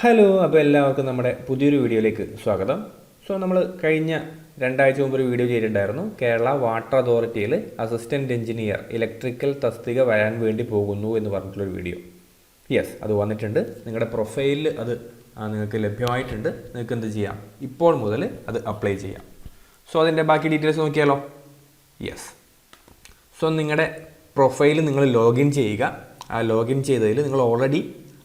Hello, അപ്പോൾ എല്ലാവർക്കും നമ്മുടെ പുതിയൊരു വീഡിയോയിലേക്ക് സ്വാഗതം. നമ്മൾ കഴിഞ്ഞ രണ്ടാഴ്ച മുമ്പ് ഒരു വീഡിയോ ചെയ്തിട്ടുണ്ടായിരുന്നു. കേരള വാട്ടർ അതോറിറ്റിയിൽ അസിസ്റ്റൻറ്റ് എഞ്ചിനീയർ ഇലക്ട്രിക്കൽ തസ്തിക വരാൻ വേണ്ടി പോകുന്നു എന്ന് പറഞ്ഞിട്ടുള്ളൊരു വീഡിയോ. യെസ്, അത് വന്നിട്ടുണ്ട്. നിങ്ങളുടെ പ്രൊഫൈലിൽ അത് നിങ്ങൾക്ക് ലഭ്യമായിട്ടുണ്ട്. നിങ്ങൾക്ക് എന്ത് ചെയ്യാം, ഇപ്പോൾ മുതൽ അത് അപ്ലൈ ചെയ്യാം. അതിൻ്റെ ബാക്കി ഡീറ്റെയിൽസ് നോക്കിയാലോ. യെസ്, നിങ്ങളുടെ പ്രൊഫൈൽ നിങ്ങൾ ലോഗിൻ ചെയ്യുക. ആ ലോഗിൻ ചെയ്തതിൽ നിങ്ങൾ already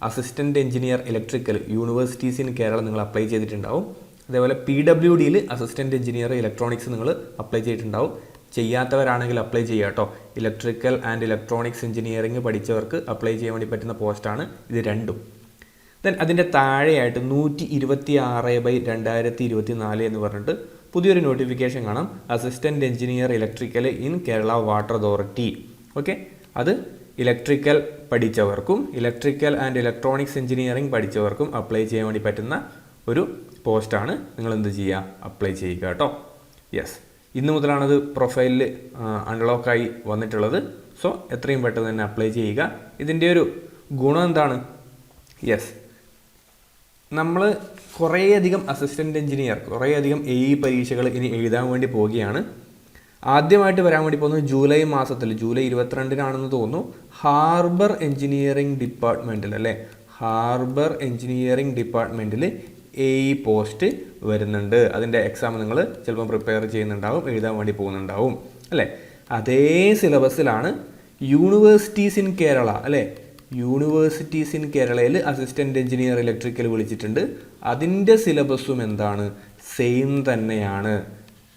assistant engineer electrical universities in Kerala നിങ്ങൾ അപ്ലൈ ചെയ്തിട്ടുണ്ടാവും. അതേപോലെ PWDയിൽ അസിസ്റ്റൻറ്റ് എഞ്ചിനീയർ ഇലക്ട്രോണിക്സ് നിങ്ങൾ അപ്ലൈ ചെയ്തിട്ടുണ്ടാവും. ചെയ്യാത്തവരാണെങ്കിൽ അപ്ലൈ ചെയ്യുക കേട്ടോ. ഇലക്ട്രിക്കൽ ആൻഡ് ഇലക്ട്രോണിക്സ് എഞ്ചിനീയറിംഗ് പഠിച്ചവർക്ക് അപ്ലൈ ചെയ്യാൻ വേണ്ടി പറ്റുന്ന പോസ്റ്റാണ് ഇത് രണ്ടും. ദെൻ അതിൻ്റെ താഴെയായിട്ട് 126/2024 എന്ന് പറഞ്ഞിട്ട് പുതിയൊരു നോട്ടിഫിക്കേഷൻ കാണാം. Assistant engineer electrical in Kerala water authority. Okay, അത് ഇലക്ട്രിക്കൽ പഠിച്ചവർക്കും ഇലക്ട്രിക്കൽ ആൻഡ് ഇലക്ട്രോണിക്സ് എഞ്ചിനീയറിംഗ് പഠിച്ചവർക്കും അപ്ലൈ ചെയ്യാൻ വേണ്ടി പറ്റുന്ന ഒരു പോസ്റ്റാണ്. നിങ്ങൾ എന്ത് ചെയ്യുക, അപ്ലൈ ചെയ്യുക കേട്ടോ. യെസ്, ഇന്ന് മുതലാണത് പ്രൊഫൈലിൽ അൺലോക്കായി വന്നിട്ടുള്ളത്. എത്രയും പെട്ടെന്ന് തന്നെ അപ്ലൈ ചെയ്യുക. ഇതിൻ്റെ ഒരു ഗുണം എന്താണ്? യെസ്, നമ്മൾ കുറേയധികം അസിസ്റ്റൻറ്റ് എഞ്ചിനീയർ കുറേയധികം AE പരീക്ഷകൾ ഇനി എഴുതാൻ വേണ്ടി പോവുകയാണ്. ആദ്യമായിട്ട് വരാൻ വേണ്ടി പോകുന്നത് ജൂലൈ മാസത്തിൽ, ജൂലൈ 22-നാണെന്ന് തോന്നുന്നു, ഹാർബർ എഞ്ചിനീയറിംഗ് ഡിപ്പാർട്ട്മെൻറ്റിൽ അല്ലേ, ഹാർബർ എഞ്ചിനീയറിംഗ് ഡിപ്പാർട്ട്മെൻറ്റിൽ AE പോസ്റ്റ് വരുന്നുണ്ട്. അതിൻ്റെ എക്സാം നിങ്ങൾ ചിലപ്പം പ്രിപ്പയർ ചെയ്യുന്നുണ്ടാവും, എഴുതാൻ വേണ്ടി പോകുന്നുണ്ടാവും അല്ലേ. അതേ സിലബസിലാണ് യൂണിവേഴ്സിറ്റീസ് ഇൻ കേരള അല്ലേ. യൂണിവേഴ്സിറ്റീസ് ഇൻ കേരളയിൽ അസിസ്റ്റൻറ്റ് എഞ്ചിനീയർ ഇലക്ട്രിക്കൽ വിളിച്ചിട്ടുണ്ട്. അതിൻ്റെ സിലബസും എന്താണ്, സെയിം തന്നെയാണ്.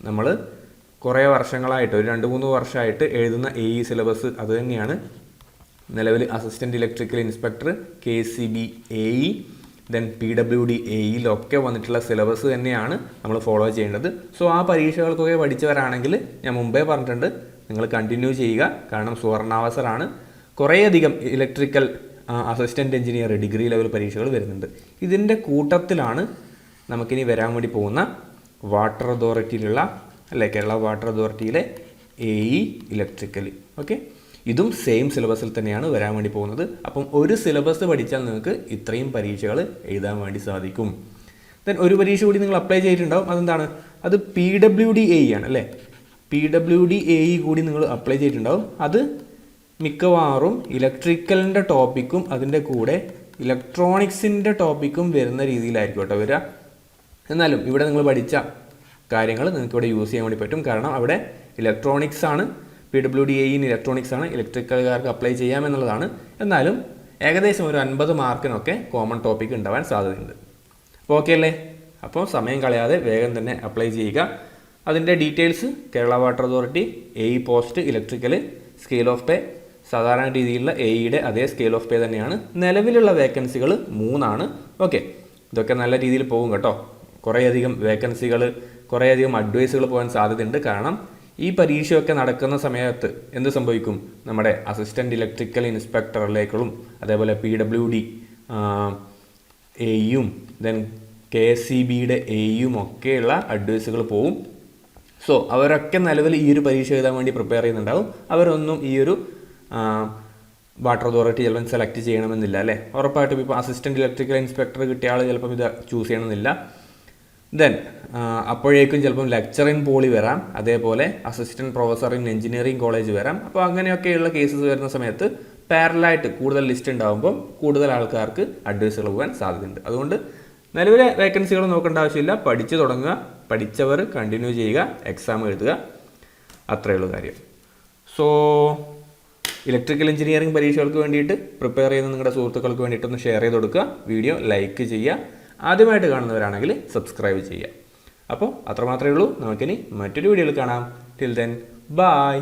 നമ്മൾ കുറേ വർഷങ്ങളായിട്ട്, ഒരു 2-3 വർഷമായിട്ട് എഴുതുന്ന AE സിലബസ് അത് തന്നെയാണ്. നിലവിൽ assistant electrical inspector, KCB AE, then PWD AEയിലൊക്കെ വന്നിട്ടുള്ള സിലബസ് തന്നെയാണ് നമ്മൾ ഫോളോ ചെയ്യേണ്ടത്. ആ പരീക്ഷകൾക്കൊക്കെ പഠിച്ചവരാണെങ്കിൽ ഞാൻ മുമ്പേ പറഞ്ഞിട്ടുണ്ട്, നിങ്ങൾ കണ്ടിന്യൂ ചെയ്യുക. കാരണം സുവർണാവസരമാണ്. കുറേയധികം electrical assistant engineer degree level പരീക്ഷകൾ വരുന്നുണ്ട്. ഇതിൻ്റെ കൂട്ടത്തിലാണ് നമുക്കിനി വരാൻ വേണ്ടി പോകുന്ന വാട്ടർ അതോറിറ്റിയിലുള്ള അല്ലേ, കേരള വാട്ടർ അതോറിറ്റിയിലെ AE ഇലക്ട്രിക്കൽ. ഓക്കെ, ഇതും സെയിം സിലബസിൽ തന്നെയാണ് വരാൻ വേണ്ടി പോകുന്നത്. അപ്പം ഒരു സിലബസ് പഠിച്ചാൽ നിങ്ങൾക്ക് ഇത്രയും പരീക്ഷകൾ എഴുതാൻ വേണ്ടി സാധിക്കും. ദെൻ ഒരു പരീക്ഷ കൂടി നിങ്ങൾ അപ്ലൈ ചെയ്തിട്ടുണ്ടാവും. അതെന്താണ്? അത് PWD AE ആണ് അല്ലേ. PWD AE കൂടി നിങ്ങൾ അപ്ലൈ ചെയ്തിട്ടുണ്ടാവും. അത് മിക്കവാറും ഇലക്ട്രിക്കലിൻ്റെ ടോപ്പിക്കും അതിൻ്റെ കൂടെ ഇലക്ട്രോണിക്സിൻ്റെ ടോപ്പിക്കും വരുന്ന രീതിയിലായിരിക്കും കേട്ടോ വരിക. എന്നാലും ഇവിടെ നിങ്ങൾ പഠിച്ച കാര്യങ്ങൾ നിങ്ങൾക്ക് ഇവിടെ യൂസ് ചെയ്യാൻ വേണ്ടി പറ്റും. കാരണം അവിടെ ഇലക്ട്രോണിക്സ് ആണ്, PWD AE ഇലക്ട്രോണിക്സ് ആണ്, ഇലക്ട്രിക്കൽകാർക്ക് അപ്ലൈ ചെയ്യാമെന്നുള്ളതാണ്. എന്നാലും ഏകദേശം ഒരു 50 മാർക്കിനൊക്കെ കോമൺ ടോപ്പിക് ഉണ്ടാവാൻ സാധ്യതയുണ്ട്. അപ്പോൾ ഓക്കെ അല്ലേ? അപ്പോൾ സമയം കളയാതെ വേഗം തന്നെ അപ്ലൈ ചെയ്യുക. അതിൻ്റെ details Kerala water authority AE post electrical scale of pay സാധാരണ രീതിയിലുള്ള AEയുടെ അതേ സ്കെയിൽ ഓഫ് പേ തന്നെയാണ്. നിലവിലുള്ള വേക്കൻസികൾ 3 ഓക്കെ, ഇതൊക്കെ നല്ല രീതിയിൽ പോകും കേട്ടോ. കുറേയധികം വേക്കൻസികൾ, കുറേയധികം അഡ്വൈസുകൾ പോകാൻ സാധ്യതയുണ്ട്. കാരണം ഈ പരീക്ഷയൊക്കെ നടക്കുന്ന സമയത്ത് എന്ത് സംഭവിക്കും, നമ്മുടെ അസിസ്റ്റൻറ്റ് ഇലക്ട്രിക്കൽ ഇൻസ്പെക്ടറിലേക്കുള്ള അതേപോലെ PWD AEയും ദെൻ KCBയുടെ AEയും ഒക്കെയുള്ള അഡ്വൈസുകൾ പോവും. അവരൊക്കെ നിലവിൽ ഈ ഒരു പരീക്ഷ എഴുതാൻ വേണ്ടി പ്രിപ്പയർ ചെയ്യുന്നുണ്ടാവും. അവരൊന്നും ഈ ഒരു വാട്ടർ അതോറിറ്റി ചിലപ്പം സെലക്ട് ചെയ്യണമെന്നില്ല അല്ലേ. ഉറപ്പായിട്ടും ഇപ്പോൾ അസിസ്റ്റൻറ്റ് ഇലക്ട്രിക്കൽ ഇൻസ്പെക്ടർ കിട്ടിയ ആൾ ചിലപ്പം ഇത് ചൂസ് ചെയ്യണമെന്നില്ല. ദെൻ അപ്പോഴേക്കും ചിലപ്പം ലെക്ചർ ഇൻ പോളി വരാം, അതേപോലെ assistant professor in engineering college വരാം. അപ്പോൾ അങ്ങനെയൊക്കെയുള്ള കേസസ് വരുന്ന സമയത്ത് പാരലായിട്ട് കൂടുതൽ ലിസ്റ്റ് ഉണ്ടാകുമ്പം കൂടുതൽ ആൾക്കാർക്ക് അഡ്വൈസുകൾ പോകാൻ സാധ്യതയുണ്ട്. അതുകൊണ്ട് നിലവിലെ വേക്കൻസികൾ നോക്കേണ്ട ആവശ്യമില്ല. പഠിച്ചു തുടങ്ങുക, പഠിച്ചവർ കണ്ടിന്യൂ ചെയ്യുക, എക്സാം എഴുതുക, അത്രയേ ഉള്ളൂ കാര്യം. ഇലക്ട്രിക്കൽ എഞ്ചിനീയറിംഗ് പരീക്ഷകൾക്ക് വേണ്ടിയിട്ട് പ്രിപ്പയർ ചെയ്യുന്ന നിങ്ങളുടെ സുഹൃത്തുക്കൾക്ക് വേണ്ടിയിട്ടൊന്ന് ഷെയർ ചെയ്ത് കൊടുക്കുക. വീഡിയോ ലൈക്ക് ചെയ്യുക. ആദ്യമായിട്ട് കാണുന്നവരാണെങ്കിൽ സബ്സ്ക്രൈബ് ചെയ്യുക. അപ്പോൾ അത്രമാത്രമേ ഉള്ളൂ. നമുക്കിനി മറ്റൊരു വീഡിയോയിൽ കാണാം. Till then bye.